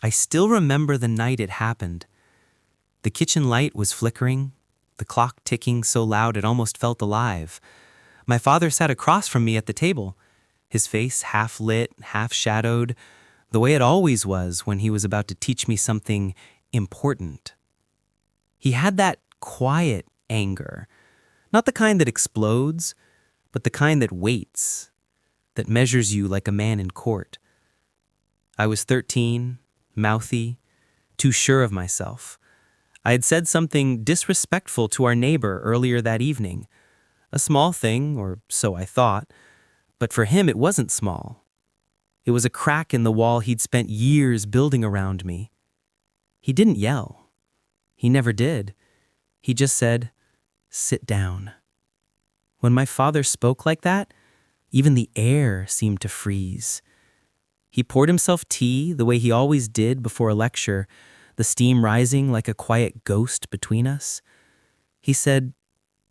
I still remember the night it happened. The kitchen light was flickering, the clock ticking so loud it almost felt alive. My father sat across from me at the table, his face half lit, half shadowed, the way it always was when he was about to teach me something important. He had that quiet anger, not the kind that explodes, but the kind that waits, that measures you like a man in court. I was 13, mouthy, too sure of myself. I had said something disrespectful to our neighbor earlier that evening. A small thing, or so I thought, but for him it wasn't small. It was a crack in the wall he'd spent years building around me. He didn't yell. He never did. He just said, "Sit down." When my father spoke like that, even the air seemed to freeze. He poured himself tea the way he always did before a lecture, the steam rising like a quiet ghost between us. He said,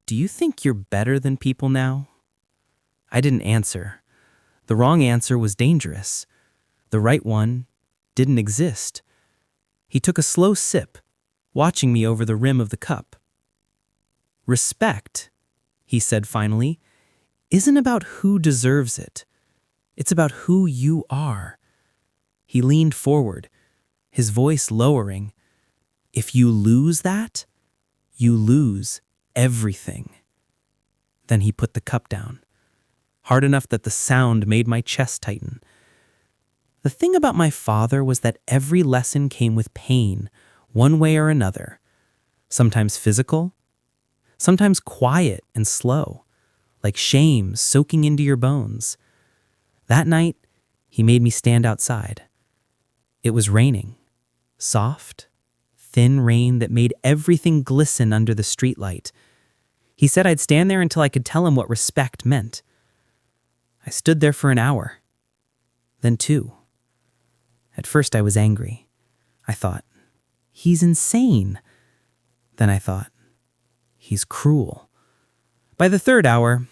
"Do you think you're better than people now?" I didn't answer. The wrong answer was dangerous. The right one didn't exist. He took a slow sip, watching me over the rim of the cup. "Respect," he said finally, "isn't about who deserves it. It's about who you are." He leaned forward, his voice lowering. "If you lose that, you lose everything." Then he put the cup down, hard enough that the sound made my chest tighten. The thing about my father was that every lesson came with pain, one way or another. Sometimes physical, sometimes quiet and slow, like shame soaking into your bones. That night, he made me stand outside. It was raining, soft, thin rain that made everything glisten under the streetlight. He said I'd stand there until I could tell him what respect meant. I stood there for an hour, then 2. At first I was angry. I thought, he's insane. Then I thought, he's cruel. By the 3rd hour,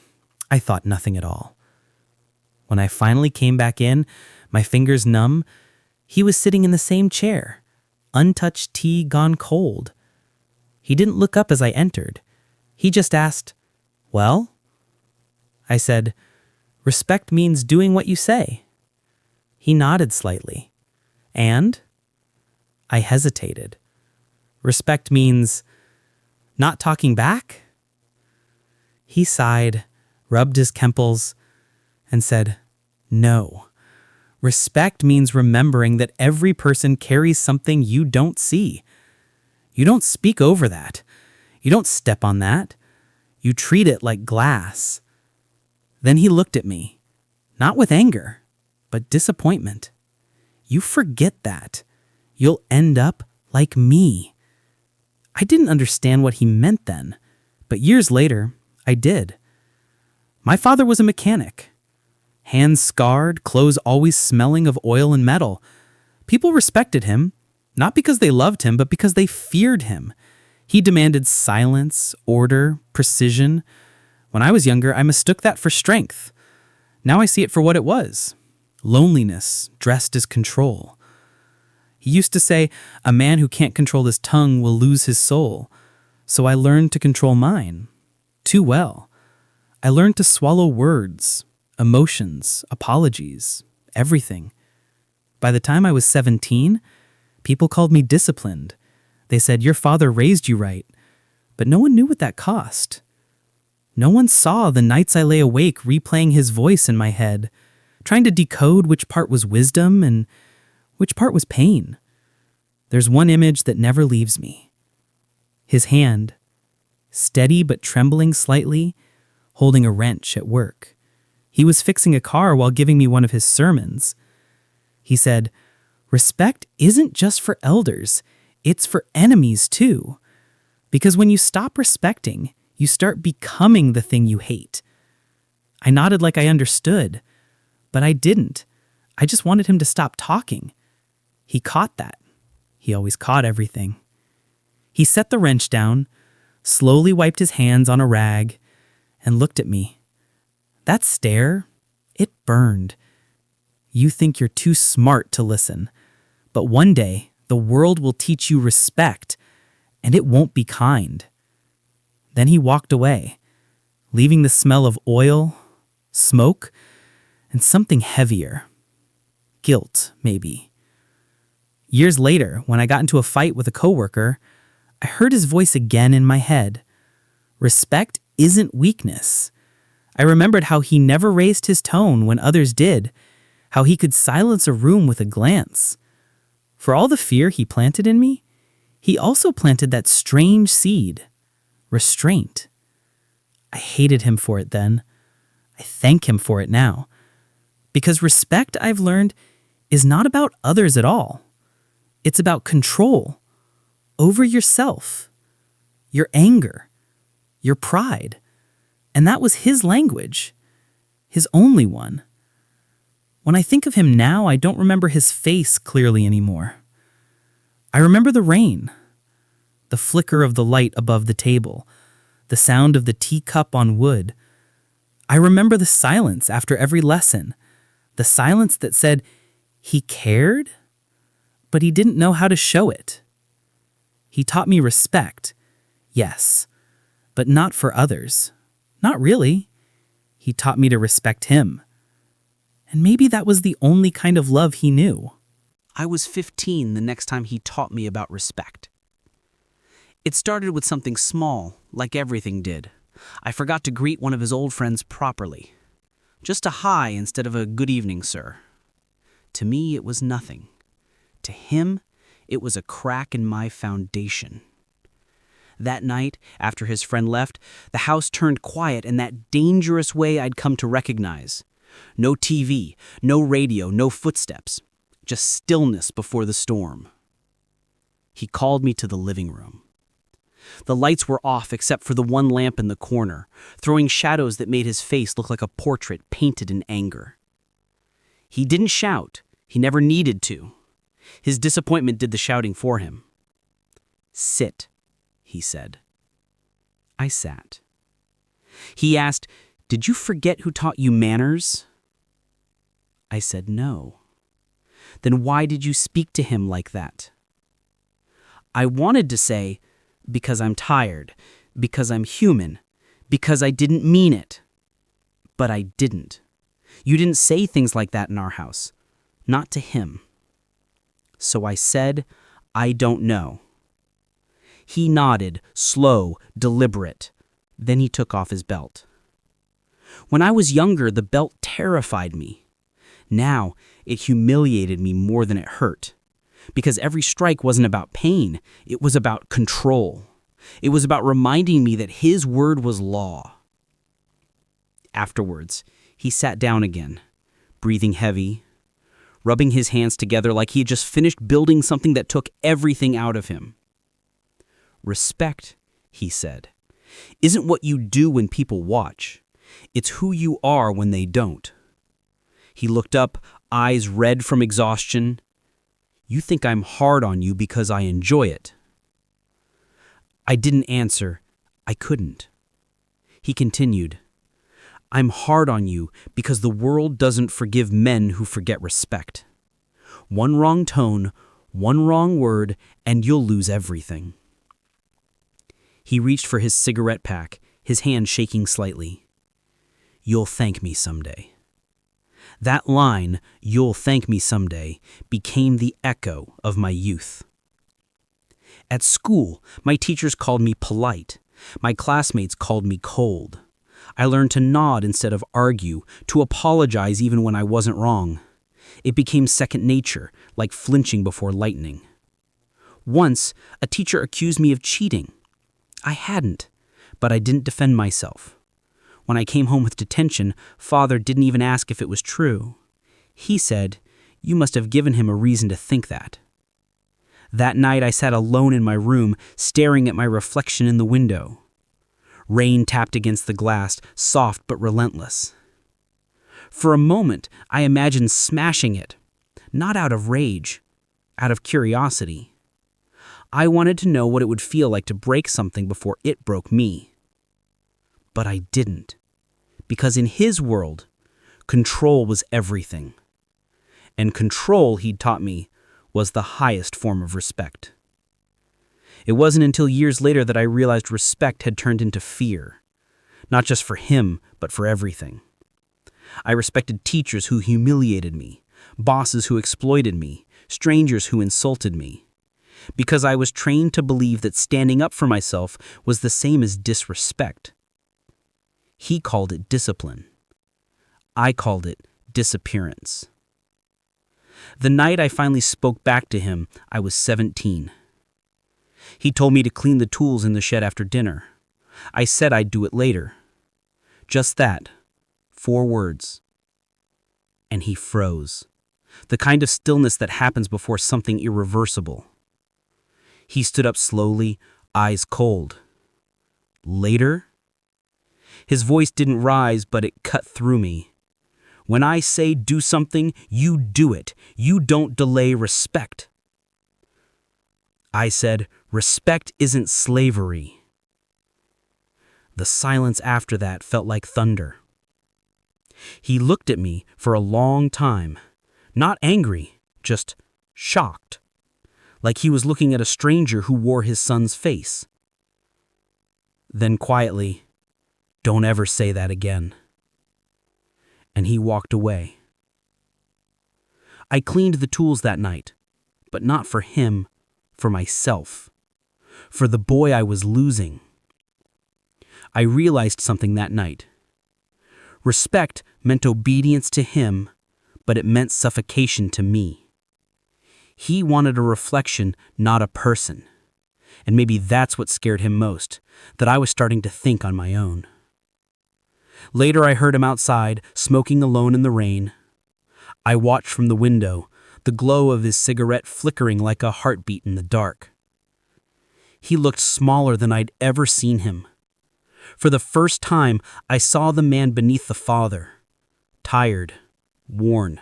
I thought nothing at all. When I finally came back in, my fingers numb, he was sitting in the same chair, untouched tea gone cold. He didn't look up as I entered. He just asked, "Well?" I said, "Respect means doing what you say." He nodded slightly. "And?" I hesitated. "Respect means not talking back?" He sighed, rubbed his temples, and said, "No. Respect means remembering that every person carries something you don't see. You don't speak over that. You don't step on that. You treat it like glass." Then he looked at me, not with anger, but disappointment. "You forget that. You'll end up like me." I didn't understand what he meant then, but years later, I did. My father was a mechanic. Hands scarred, clothes always smelling of oil and metal. People respected him, not because they loved him, but because they feared him. He demanded silence, order, precision. When I was younger, I mistook that for strength. Now I see it for what it was: loneliness dressed as control. He used to say, "A man who can't control his tongue will lose his soul." So I learned to control mine. Too well. I learned to swallow words, emotions, apologies, everything. By the time I was 17, people called me disciplined. They said, "Your father raised you right." But no one knew what that cost. No one saw the nights I lay awake replaying his voice in my head, trying to decode which part was wisdom and which part was pain. There's one image that never leaves me. His hand, steady but trembling slightly, holding a wrench at work. He was fixing a car while giving me one of his sermons. He said, "Respect isn't just for elders, it's for enemies too. Because when you stop respecting, you start becoming the thing you hate." I nodded like I understood, but I didn't. I just wanted him to stop talking. He caught that. He always caught everything. He set the wrench down, slowly wiped his hands on a rag, and looked at me. That stare, it burned. "You think you're too smart to listen, But one day, the world will teach you respect, and it won't be kind. Then he walked away, leaving the smell of oil, smoke, and something heavier. Guilt, maybe. Years later, when I got into a fight with a coworker, I heard his voice again in my head. Respect isn't weakness. I remembered how he never raised his tone when others did, how he could silence a room with a glance. For all the fear he planted in me, he also planted that strange seed, restraint. I hated him for it then. I thank him for it now. Because respect, I've learned, is not about others at all. It's about control over yourself, your anger, your pride. And that was his language, his only one. When I think of him now, I don't remember his face clearly anymore. I remember the rain, the flicker of the light above the table, the sound of the teacup on wood. I remember the silence after every lesson, the silence that said he cared, but he didn't know how to show it. He taught me respect, yes, but not for others. Not really. He taught me to respect him. And maybe that was the only kind of love he knew. I was 15 the next time he taught me about respect. It started with something small, like everything did. I forgot to greet one of his old friends properly. Just a hi instead of a good evening, sir. To me, it was nothing. To him, it was a crack in my foundation. That night, after his friend left, the house turned quiet in that dangerous way I'd come to recognize. No TV, no radio, no footsteps. Just stillness before the storm. He called me to the living room. The lights were off except for the one lamp in the corner, throwing shadows that made his face look like a portrait painted in anger. He didn't shout. He never needed to. His disappointment did the shouting for him. "Sit," he said. I sat. He asked, "Did you forget who taught you manners?" I said no. Then why did you speak to him like that? I wanted to say, because I'm tired, because I'm human, because I didn't mean it. But I didn't. You didn't say things like that in our house. Not to him. So I said, I don't know. He nodded, slow, deliberate. Then he took off his belt. When I was younger, the belt terrified me. Now, it humiliated me more than it hurt. Because every strike wasn't about pain, it was about control. It was about reminding me that his word was law. Afterwards, he sat down again, breathing heavy, rubbing his hands together like he had just finished building something that took everything out of him. Respect, he said, isn't what you do when people watch. It's who you are when they don't. He looked up, eyes red from exhaustion. You think I'm hard on you because I enjoy it. I didn't answer. I couldn't. He continued, I'm hard on you because the world doesn't forgive men who forget respect. One wrong tone, one wrong word, and you'll lose everything. He reached for his cigarette pack, his hand shaking slightly. You'll thank me someday. That line, you'll thank me someday, became the echo of my youth. At school, my teachers called me polite. My classmates called me cold. I learned to nod instead of argue, to apologize even when I wasn't wrong. It became second nature, like flinching before lightning. Once, a teacher accused me of cheating. I hadn't, but I didn't defend myself. When I came home with detention, Father didn't even ask if it was true. He said, you must have given him a reason to think that. That night I sat alone in my room, staring at my reflection in the window. Rain tapped against the glass, soft but relentless. For a moment, I imagined smashing it, not out of rage, out of curiosity. I wanted to know what it would feel like to break something before it broke me. But I didn't, because in his world, control was everything. And control, he'd taught me, was the highest form of respect. It wasn't until years later that I realized respect had turned into fear, not just for him, but for everything. I respected teachers who humiliated me, bosses who exploited me, strangers who insulted me, because I was trained to believe that standing up for myself was the same as disrespect. He called it discipline. I called it disappearance. The night I finally spoke back to him, I was 17. He told me to clean the tools in the shed after dinner. I said I'd do it later. Just that. 4 words. And he froze. The kind of stillness that happens before something irreversible. He stood up slowly, eyes cold. Later? His voice didn't rise, but it cut through me. When I say do something, you do it. You don't delay respect. I said, respect isn't slavery. The silence after that felt like thunder. He looked at me for a long time, not angry, just shocked, like he was looking at a stranger who wore his son's face. Then quietly, "Don't ever say that again." And he walked away. I cleaned the tools that night, but not for him, for myself, for the boy I was losing. I realized something that night. Respect meant obedience to him, but it meant suffocation to me. He wanted a reflection, not a person. And maybe that's what scared him most, that I was starting to think on my own. Later I heard him outside, smoking alone in the rain. I watched from the window, the glow of his cigarette flickering like a heartbeat in the dark. He looked smaller than I'd ever seen him. For the first time, I saw the man beneath the father, tired, worn,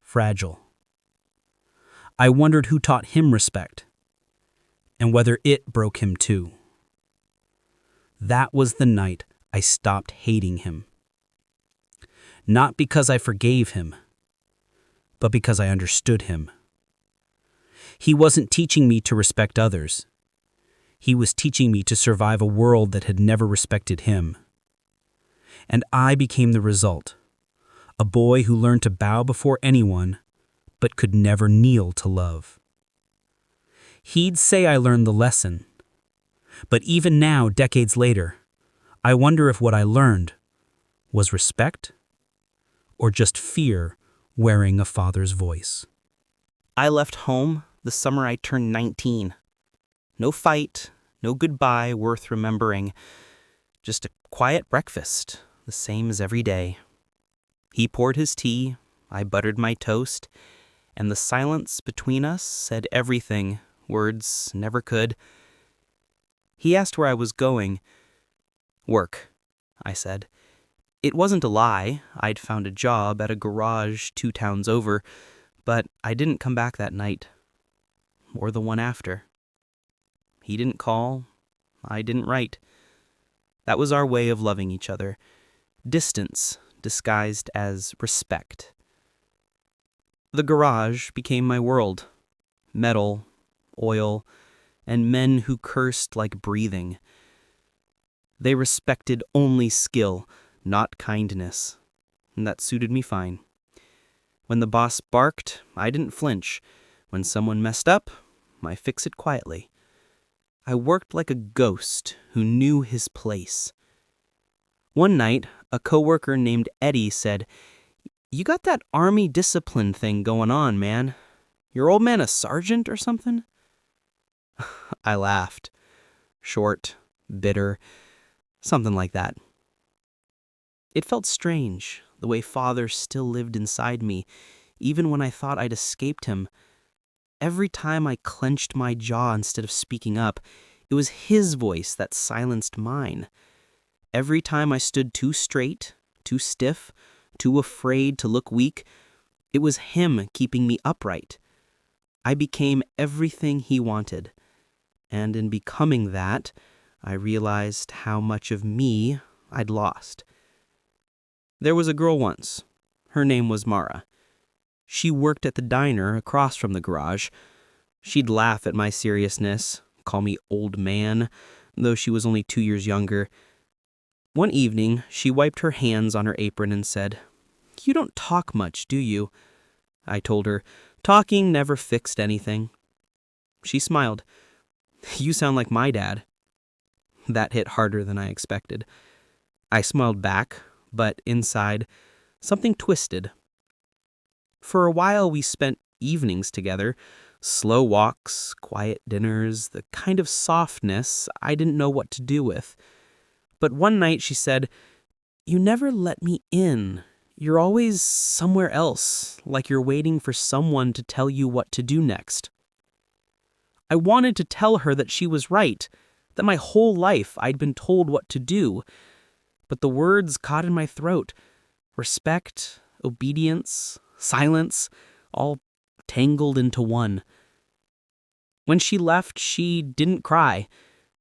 fragile. I wondered who taught him respect, and whether it broke him too. That was the night I stopped hating him. Not because I forgave him, but because I understood him. He wasn't teaching me to respect others. He was teaching me to survive a world that had never respected him. And I became the result, a boy who learned to bow before anyone, but could never kneel to love. He'd say I learned the lesson. But even now, decades later, I wonder if what I learned was respect or just fear wearing a father's voice. I left home the summer I turned 19. No fight, no goodbye worth remembering. Just a quiet breakfast, the same as every day. He poured his tea, I buttered my toast, and the silence between us said everything words never could. He asked where I was going. "Work," I said. It wasn't a lie. I'd found a job at a garage 2 towns over, but I didn't come back that night, or the one after. He didn't call. I didn't write. That was our way of loving each other. Distance disguised as respect. The garage became my world. Metal, oil, and men who cursed like breathing. They respected only skill, not kindness, and that suited me fine. When the boss barked, I didn't flinch. When someone messed up, I fix it quietly. I worked like a ghost who knew his place. One night, a coworker named Eddie said, "You got that army discipline thing going on, man. Your old man a sergeant or something?" I laughed. Short, bitter, something like that. It felt strange, the way father still lived inside me, even when I thought I'd escaped him. Every time I clenched my jaw instead of speaking up, it was his voice that silenced mine. Every time I stood too straight, too stiff, too afraid to look weak, it was him keeping me upright. I became everything he wanted. And in becoming that, I realized how much of me I'd lost. There was a girl once. Her name was Mara. She worked at the diner across from the garage. She'd laugh at my seriousness, call me old man, though she was only 2 years younger. One evening, she wiped her hands on her apron and said, "You don't talk much, do you?" I told her, talking never fixed anything. She smiled. "You sound like my dad." That hit harder than I expected. I smiled back, but inside, something twisted. For a while, we spent evenings together, slow walks, quiet dinners, the kind of softness I didn't know what to do with. But one night she said, "You never let me in. You're always somewhere else, like you're waiting for someone to tell you what to do next." I wanted to tell her that she was right, that my whole life I'd been told what to do, but the words caught in my throat. Respect, obedience, silence, all tangled into one. When she left, she didn't cry.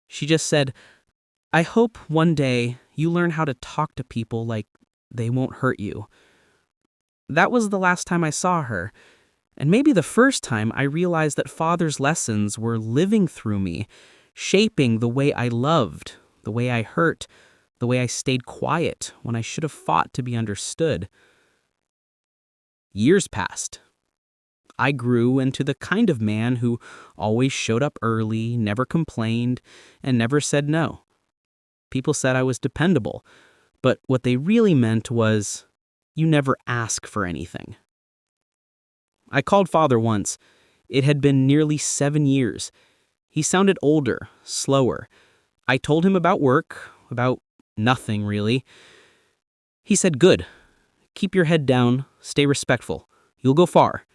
She just said, "I hope one day you learn how to talk to people like they won't hurt you." That was the last time I saw her, and maybe the first time I realized that Father's lessons were living through me, shaping the way I loved, the way I hurt, the way I stayed quiet when I should have fought to be understood. Years passed. I grew into the kind of man who always showed up early, never complained, and never said no. People said I was dependable, but what they really meant was, you never ask for anything. I called Father once. It had been nearly 7 years. He sounded older, slower. I told him about work, about nothing really. He said, "Good. Keep your head down, stay respectful. You'll go far."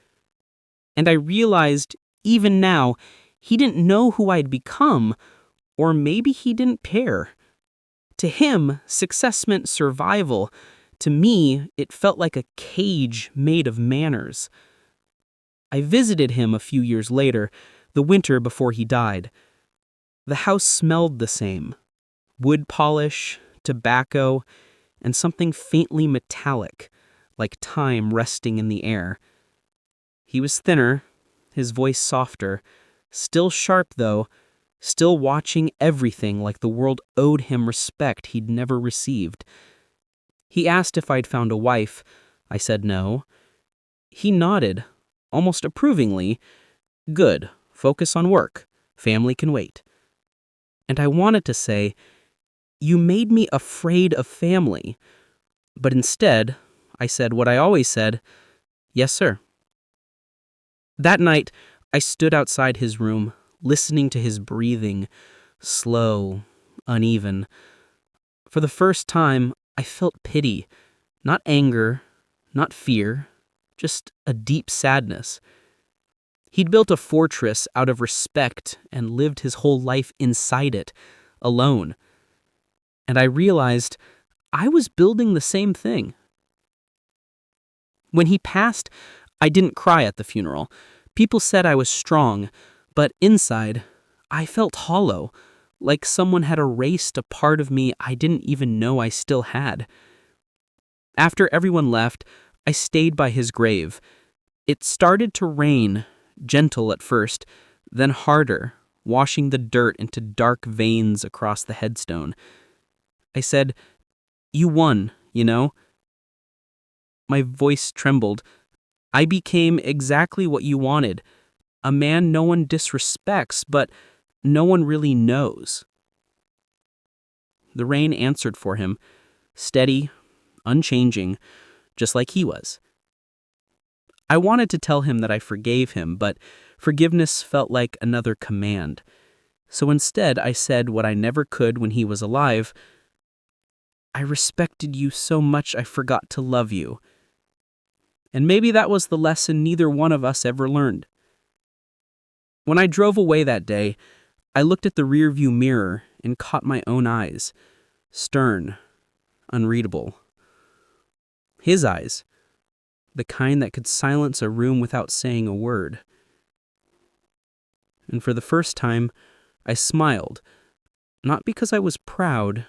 And I realized, even now, he didn't know who I'd become, or maybe he didn't care. To him, success meant survival. To me, it felt like a cage made of manners. I visited him a few years later, the winter before he died. The house smelled the same. Wood polish, tobacco, and something faintly metallic, like time resting in the air. He was thinner, his voice softer, still sharp though, still watching everything like the world owed him respect he'd never received. He asked if I'd found a wife. I said no. He nodded, almost approvingly. "Good, focus on work. Family can wait." And I wanted to say, "You made me afraid of family." But instead, I said what I always said, "Yes, sir." That night, I stood outside his room, listening to his breathing, slow, uneven. For the first time, I felt pity, not anger, not fear, just a deep sadness. He'd built a fortress out of respect and lived his whole life inside it, alone. And I realized I was building the same thing. When he passed, I didn't cry at the funeral. People said I was strong, but inside, I felt hollow, like someone had erased a part of me I didn't even know I still had. After everyone left, I stayed by his grave. It started to rain, gentle at first, then harder, washing the dirt into dark veins across the headstone. I said, "You won, you know?" My voice trembled. "I became exactly what you wanted. A man no one disrespects, but no one really knows." The rain answered for him, steady, unchanging, just like he was. I wanted to tell him that I forgave him, but forgiveness felt like another command. So instead, I said what I never could when he was alive. "I respected you so much I forgot to love you." And maybe that was the lesson neither one of us ever learned. When I drove away that day, I looked at the rearview mirror and caught my own eyes, stern, unreadable. His eyes, the kind that could silence a room without saying a word. And for the first time, I smiled, not because I was proud,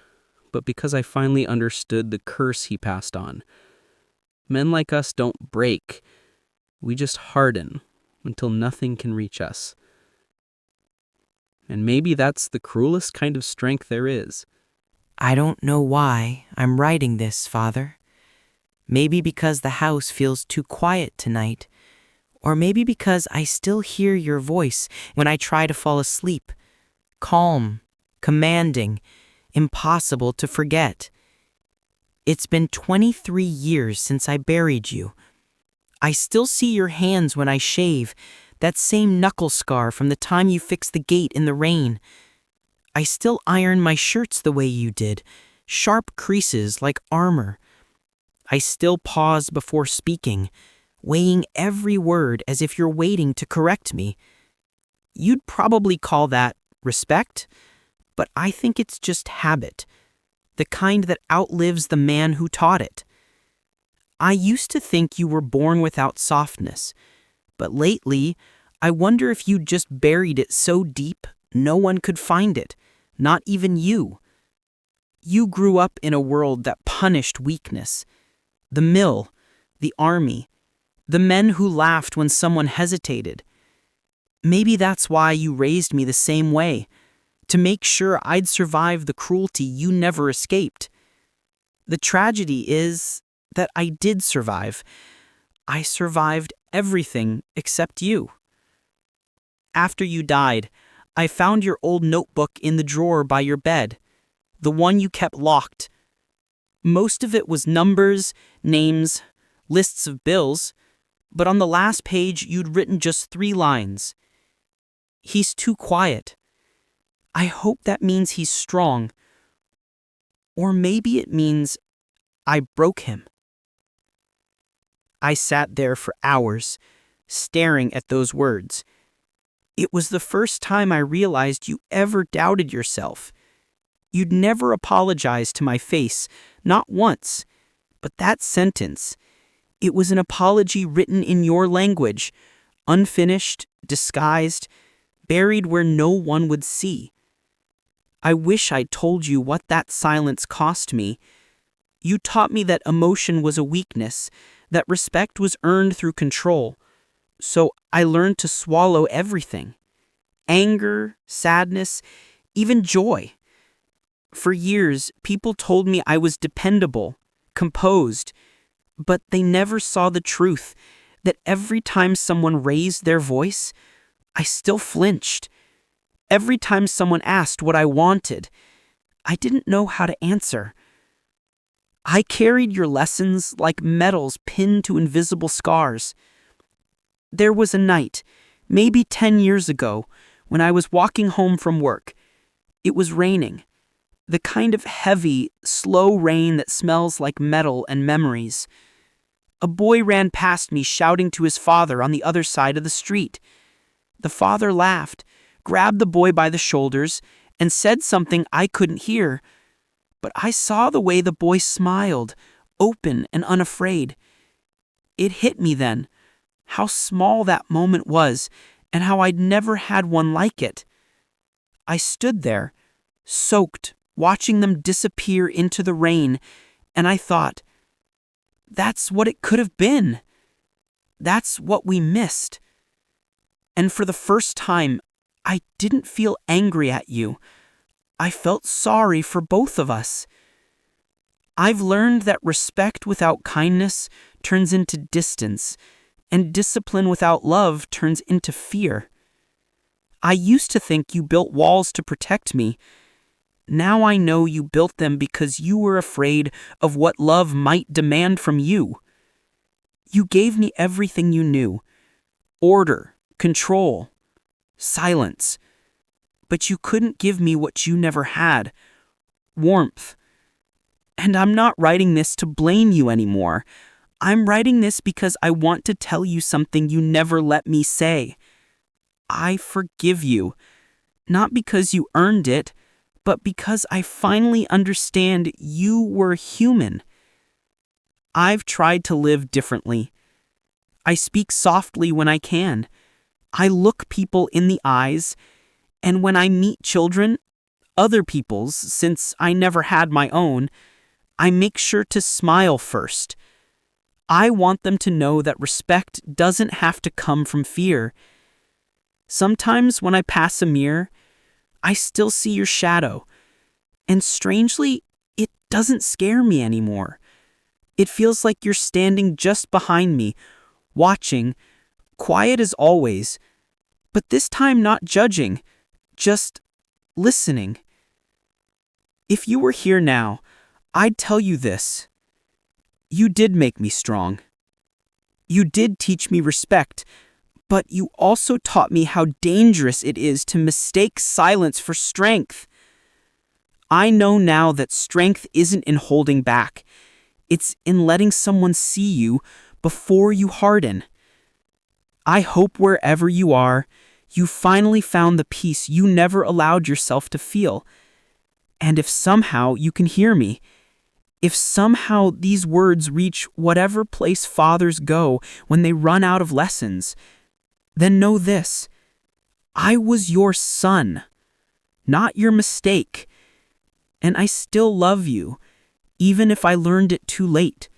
but because I finally understood the curse he passed on. Men like us don't break. We just harden until nothing can reach us. And maybe that's the cruelest kind of strength there is. I don't know why I'm writing this, Father. Maybe because the house feels too quiet tonight, or maybe because I still hear your voice when I try to fall asleep. Calm, commanding, impossible to forget. It's been 23 years since I buried you. I still see your hands when I shave, that same knuckle scar from the time you fixed the gate in the rain. I still iron my shirts the way you did, sharp creases like armor. I still pause before speaking, weighing every word as if you're waiting to correct me. You'd probably call that respect, but I think it's just habit, the kind that outlives the man who taught it. I used to think you were born without softness, but lately, I wonder if you just buried it so deep no one could find it, not even you. You grew up in a world that punished weakness. The mill, the army, the men who laughed when someone hesitated. Maybe that's why you raised me the same way, to make sure I'd survive the cruelty you never escaped. The tragedy is that I did survive. I survived everything except you. After you died, I found your old notebook in the drawer by your bed, the one you kept locked. Most of it was numbers, names, lists of bills, but on the last page you'd written just 3 lines. He's too quiet. I hope that means he's strong. Or maybe it means I broke him. I sat there for hours, staring at those words. It was the first time I realized you ever doubted yourself. You'd never apologized to my face, not once. But that sentence, it was an apology written in your language, unfinished, disguised, buried where no one would see. I wish I'd told you what that silence cost me. You taught me that emotion was a weakness, that respect was earned through control. So I learned to swallow everything. Anger, sadness, even joy. For years, people told me I was dependable, composed, but they never saw the truth, that every time someone raised their voice, I still flinched. Every time someone asked what I wanted, I didn't know how to answer. I carried your lessons like medals pinned to invisible scars. There was a night, maybe 10 years ago, when I was walking home from work. It was raining, the kind of heavy, slow rain that smells like metal and memories. A boy ran past me shouting to his father on the other side of the street. The father laughed, grabbed the boy by the shoulders, and said something I couldn't hear. But I saw the way the boy smiled, open and unafraid. It hit me then, how small that moment was, and how I'd never had one like it. I stood there, soaked, watching them disappear into the rain, and I thought, that's what it could have been. That's what we missed. And for the first time, I didn't feel angry at you. I felt sorry for both of us. I've learned that respect without kindness turns into distance, and discipline without love turns into fear. I used to think you built walls to protect me. Now I know you built them because you were afraid of what love might demand from you. You gave me everything you knew: order, control, silence. But you couldn't give me what you never had: warmth. And I'm not writing this to blame you anymore. I'm writing this because I want to tell you something you never let me say. I forgive you, not because you earned it, but because I finally understand you were human. I've tried to live differently. I speak softly when I can. I look people in the eyes, and when I meet children, other people's, since I never had my own, I make sure to smile first. I want them to know that respect doesn't have to come from fear. Sometimes when I pass a mirror, I still see your shadow, and strangely, it doesn't scare me anymore. It feels like you're standing just behind me, watching, quiet as always, but this time not judging, just listening. If you were here now, I'd tell you this. You did make me strong. You did teach me respect, but you also taught me how dangerous it is to mistake silence for strength. I know now that strength isn't in holding back. It's in letting someone see you before you harden. I hope wherever you are, you finally found the peace you never allowed yourself to feel. And if somehow you can hear me, if somehow these words reach whatever place fathers go when they run out of lessons, then know this: I was your son, not your mistake, and I still love you, even if I learned it too late.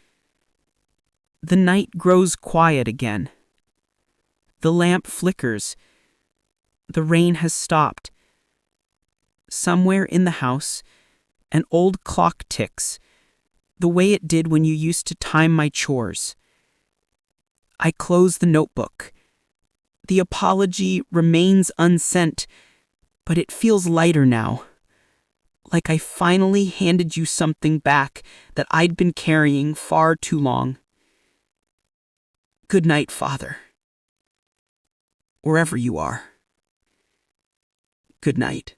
The night grows quiet again. The lamp flickers. The rain has stopped. Somewhere in the house, an old clock ticks, the way it did when you used to time my chores. I close the notebook. The apology remains unsent, but it feels lighter now. Like I finally handed you something back that I'd been carrying far too long. Good night, Father. Wherever you are. Good night.